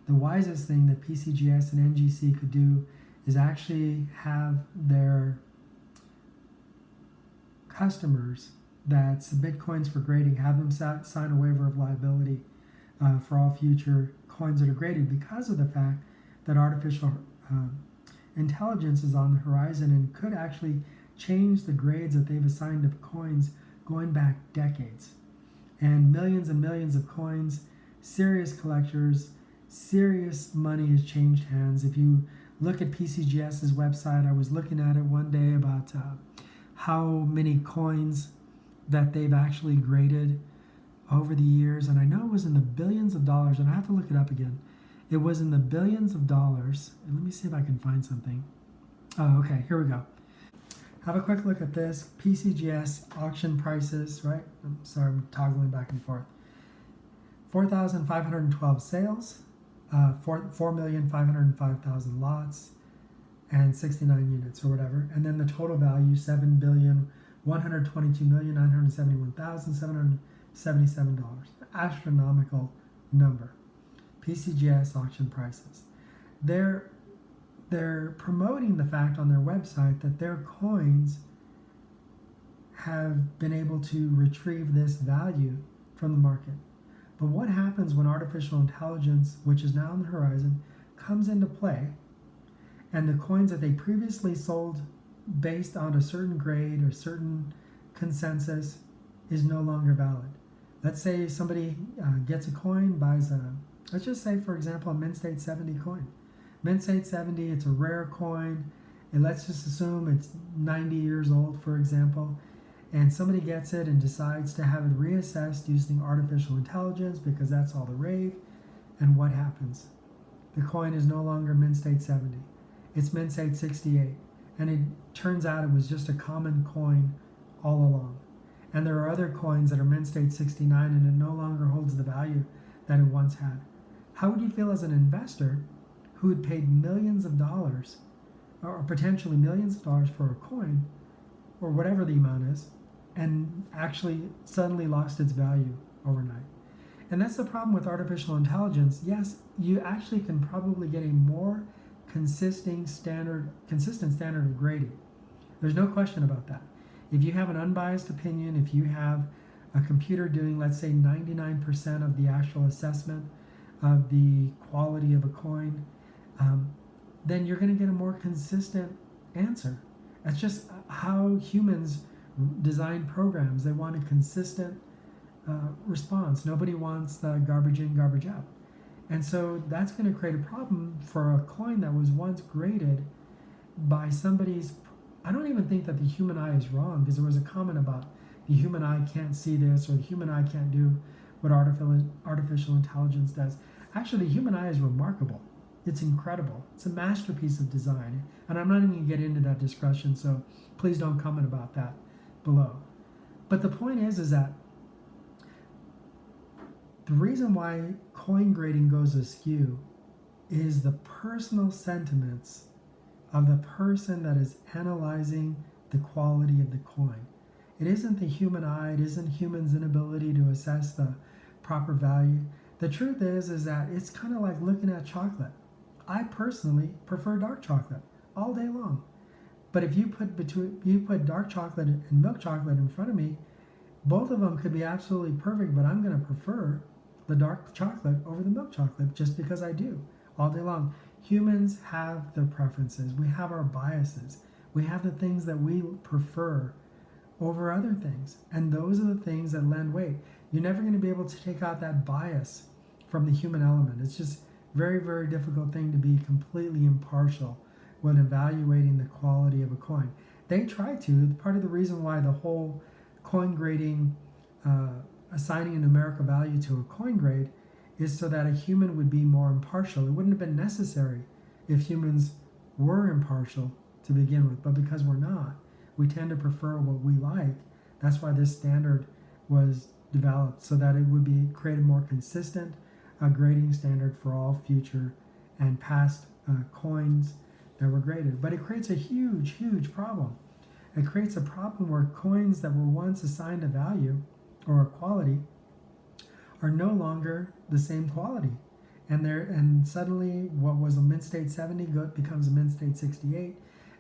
the wisest thing that PCGS and NGC could do is actually have their customers that submit coins for grading, have them sign a waiver of liability for all future coins that are graded, because of the fact that artificial intelligence is on the horizon and could actually change the grades that they've assigned to coins going back decades. And millions of coins, serious collectors, serious money has changed hands. If you look at PCGS's website, I was looking at it one day about how many coins that they've actually graded over the years, and I know it was in the billions of dollars, and I have to look it up again. It was in the billions of dollars, and let me see if I can find something. Oh, okay, here we go. Have a quick look at this. PCGS auction prices, right? I'm sorry, I'm toggling back and forth. 4,512 sales, 4,505,000 lots, and 69 units or whatever. And then the total value, $7,122,971,777. Astronomical number. PCGS auction prices. They're promoting the fact on their website that their coins have been able to retrieve this value from the market. But what happens when artificial intelligence, which is now on the horizon, comes into play, and the coins that they previously sold based on a certain grade or certain consensus is no longer valid? Let's say somebody gets a coin, buys let's just say, for example, a Mint State 70 coin. Mint State 70, it's a rare coin, and let's just assume it's 90 years old, for example, and somebody gets it and decides to have it reassessed using artificial intelligence because that's all the rave, and what happens? The coin is no longer Mint State 70. It's Mint State 68, and it turns out it was just a common coin all along. And there are other coins that are Mint State 69, and it no longer holds the value that it once had. How would you feel as an investor who had paid millions of dollars, or potentially millions of dollars for a coin, or whatever the amount is, and actually suddenly lost its value overnight? And that's the problem with artificial intelligence. Yes, you actually can probably get a more consistent standard of grading. There's no question about that. If you have an unbiased opinion, if you have a computer doing, let's say, 99% of the actual assessment of the quality of a coin, then you're going to get a more consistent answer. That's just how humans design programs. They want a consistent response. Nobody wants the garbage in, garbage out. And so that's going to create a problem for a coin that was once graded by somebody's. I don't even think that the human eye is wrong, because there was a comment about the human eye can't see this, or the human eye can't do what artificial intelligence does. Actually, the human eye is remarkable. It's incredible. It's a masterpiece of design. And I'm not even going to get into that discussion, so please don't comment about that below. But the point is that the reason why coin grading goes askew is the personal sentiments of the person that is analyzing the quality of the coin. It isn't the human eye. It isn't humans' inability to assess the proper value. The truth is that it's kind of like looking at chocolate. I personally prefer dark chocolate all day long. But if you put dark chocolate and milk chocolate in front of me, both of them could be absolutely perfect, but I'm going to prefer the dark chocolate over the milk chocolate just because I do all day long. Humans have their preferences. We have our biases. We have the things that we prefer over other things. And those are the things that lend weight. You're never going to be able to take out that bias from the human element. It's just very, very difficult thing to be completely impartial when evaluating the quality of a coin. They try to. Part of the reason why the whole coin grading, assigning a numerical value to a coin grade, is so that a human would be more impartial. It wouldn't have been necessary if humans were impartial to begin with, but because we're not, we tend to prefer what we like. That's why this standard was developed, so that it would create a more consistent grading standard for all future and past coins that were graded. But it creates a huge, huge problem. It creates a problem where coins that were once assigned a value or a quality are no longer the same quality. and suddenly what was a mint state 70 becomes a mint state 68,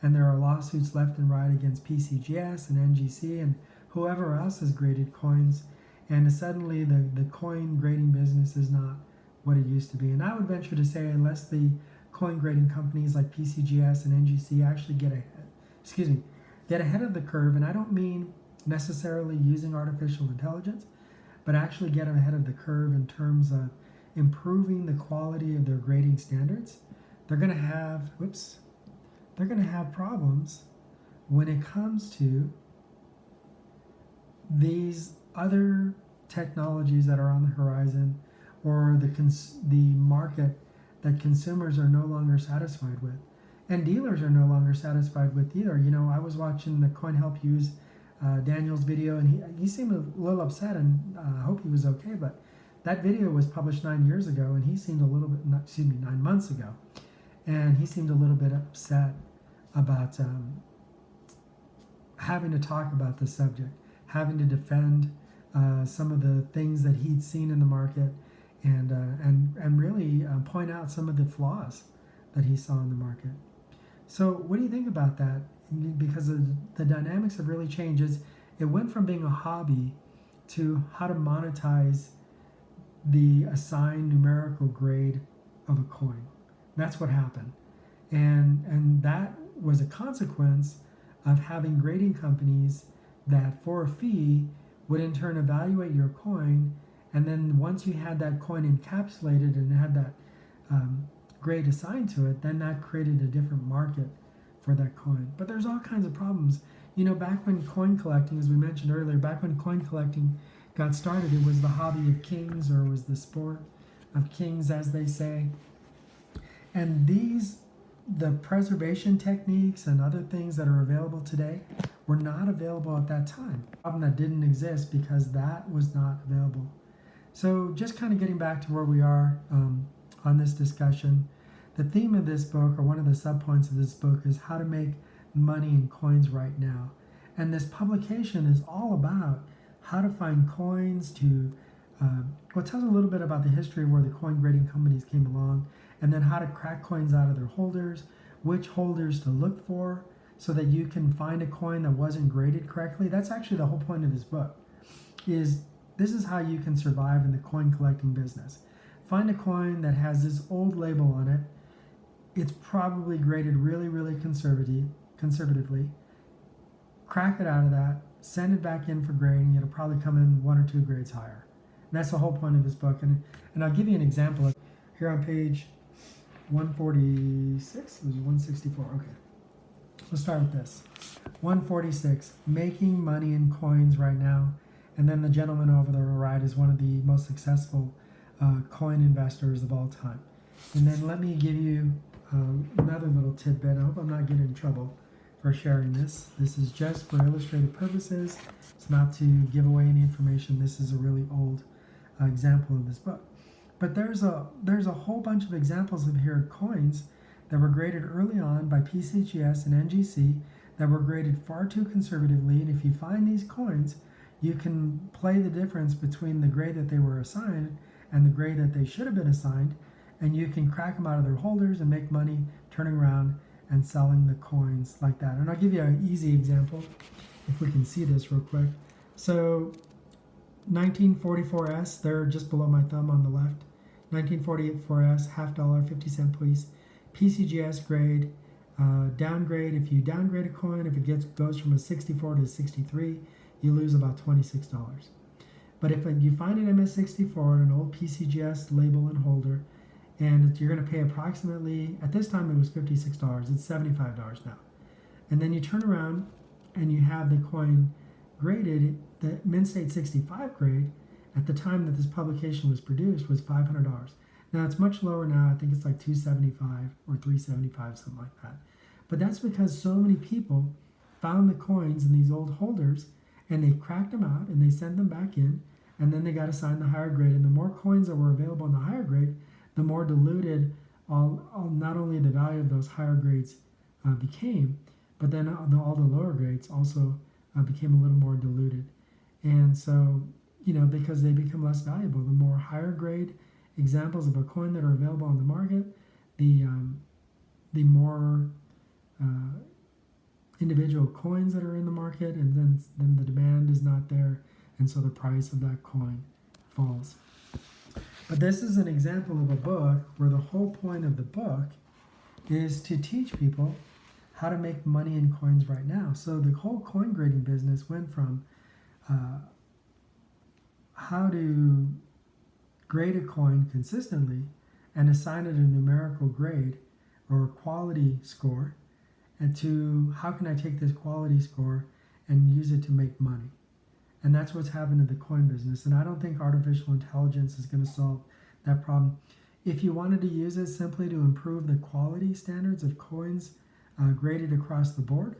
and there are lawsuits left and right against PCGS and NGC and whoever else has graded coins, and suddenly the coin grading business is not what it used to be. And I would venture to say, unless the coin grading companies like PCGS and NGC actually get ahead of the curve, and I don't mean necessarily using artificial intelligence, but actually get ahead of the curve in terms of improving the quality of their grading standards, they're going to have problems when it comes to these other technologies that are on the horizon, or the market that consumers are no longer satisfied with, and dealers are no longer satisfied with either. I was watching the CoinHelpU's Daniel's video, and he seemed a little upset, and I hope he was okay. But that video was published 9 years ago, and he seemed 9 months ago, and he seemed a little bit upset about having to talk about this subject, having to defend some of the things that he'd seen in the market, and really point out some of the flaws that he saw in the market. So what do you think about that? Because the dynamics have really changed. It went from being a hobby to how to monetize the assigned numerical grade of a coin. That's what happened. And that was a consequence of having grading companies that for a fee would in turn evaluate your coin, and then once you had that coin encapsulated and had that grade assigned to it, then that created a different market for that coin. But there's all kinds of problems. Back when coin collecting, as we mentioned earlier, back when coin collecting got started, it was the hobby of kings, or it was the sport of kings, as they say. And the preservation techniques and other things that are available today were not available at that time. A problem that didn't exist because that was not available. So just kind of getting back to where we are on this discussion, the theme of this book, or one of the subpoints of this book, is how to make money in coins right now. And this publication is all about how to find coins to, well, it tells a little bit about the history of where the coin grading companies came along, and then how to crack coins out of their holders, which holders to look for, so that you can find a coin that wasn't graded correctly. That's actually the whole point of this book, this is how you can survive in the coin collecting business. Find a coin that has this old label on it. It's probably graded really, really conservatively. Crack it out of that, send it back in for grading. It'll probably come in 1 or 2 grades higher. And that's the whole point of this book. And I'll give you an example here on page 146. It was 164. Okay. Let's start with this. 146, making money in coins right now. And then the gentleman over the right is one of the most successful coin investors of all time. And then let me give you another little tidbit. I hope I'm not getting in trouble for sharing this. This is just for illustrative purposes. It's not to give away any information. This is a really old example in this book. But there's a whole bunch of examples of here coins that were graded early on by PCGS and NGC that were graded far too conservatively. And if you find these coins, you can play the difference between the grade that they were assigned and the grade that they should have been assigned, and you can crack them out of their holders and make money turning around and selling the coins like that. And I'll give you an easy example if we can see this real quick. So 1944S, they're just below my thumb on the left. 1944S, $0.50, 50-cent piece. PCGS grade, downgrade. If you downgrade a coin, if it goes from a 64 to a 63, you lose about $26. But if you find an MS64 and an old PCGS label and holder, and you're going to pay approximately, at this time it was $56, it's $75 now. And then you turn around and you have the coin graded, the Mint State 65 grade, at the time that this publication was produced, was $500. Now it's much lower now. I think it's like $275 or $375, something like that. But that's because so many people found the coins in these old holders, and they cracked them out and they sent them back in, and then they got assigned the higher grade. And the more coins that were available in the higher grade, the more diluted not only the value of those higher grades became, but then all the lower grades also became a little more diluted. And so, because they become less valuable, the more higher grade examples of a coin that are available on the market, the more individual coins that are in the market, and then the demand is not there, and so the price of that coin falls. But this is an example of a book where the whole point of the book is to teach people how to make money in coins right now. So the whole coin grading business went from how to grade a coin consistently and assign it a numerical grade or quality score, and to how can I take this quality score and use it to make money. And that's what's happened in the coin business. And I don't think artificial intelligence is going to solve that problem. If you wanted to use it simply to improve the quality standards of coins graded across the board,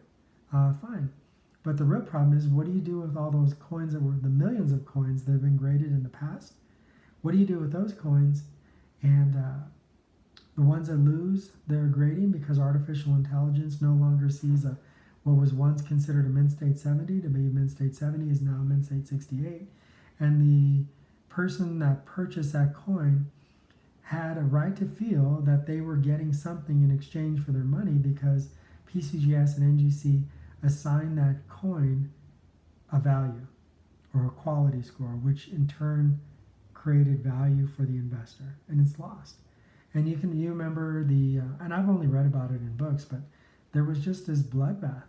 fine. But the real problem is, what do you do with all those coins that were the millions of coins that have been graded in the past? What do you do with those coins? And the ones that lose their grading because artificial intelligence no longer sees what was once considered a mint state 70 to be mint state 70 is now mint state 68. And the person that purchased that coin had a right to feel that they were getting something in exchange for their money because PCGS and NGC assigned that coin a value or a quality score, which in turn created value for the investor, and it's lost. And you remember and I've only read about it in books, but there was just this bloodbath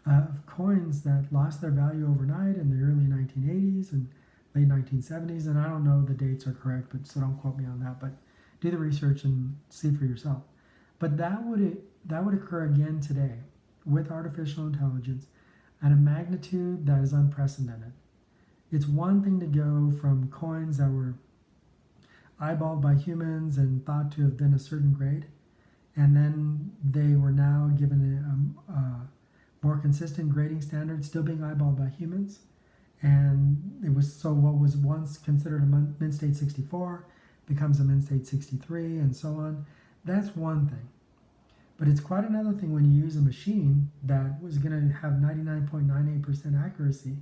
of coins that lost their value overnight in the early 1980s and late 1970s, and I don't know the dates are correct, but so don't quote me on that, but do the research and see for yourself. But that would occur again today with artificial intelligence at a magnitude that is unprecedented. It's one thing to go from coins that were eyeballed by humans and thought to have been a certain grade, and then they were now given a more consistent grading standard, still being eyeballed by humans. And it was so what was once considered a mint state 64 becomes a mint state 63, and so on. That's one thing. But it's quite another thing when you use a machine that was going to have 99.98% accuracy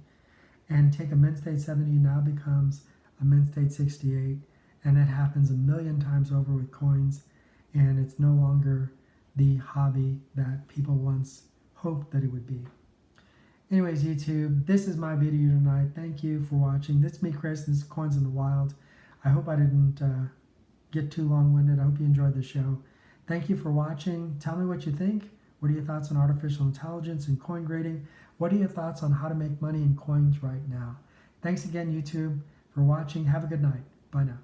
and take a mint state 70 now becomes a mint state 68, and that happens a million times over with coins, and it's no longer the hobby that people once hoped that it would be. Anyways, YouTube, this is my video tonight. Thank you for watching. This is me, Chris. This is Coins in the Wild. I hope I didn't get too long-winded. I hope you enjoyed the show. Thank you for watching. Tell me what you think. What are your thoughts on artificial intelligence and coin grading? What are your thoughts on how to make money in coins right now? Thanks again, YouTube, for watching. Have a good night. Bye now.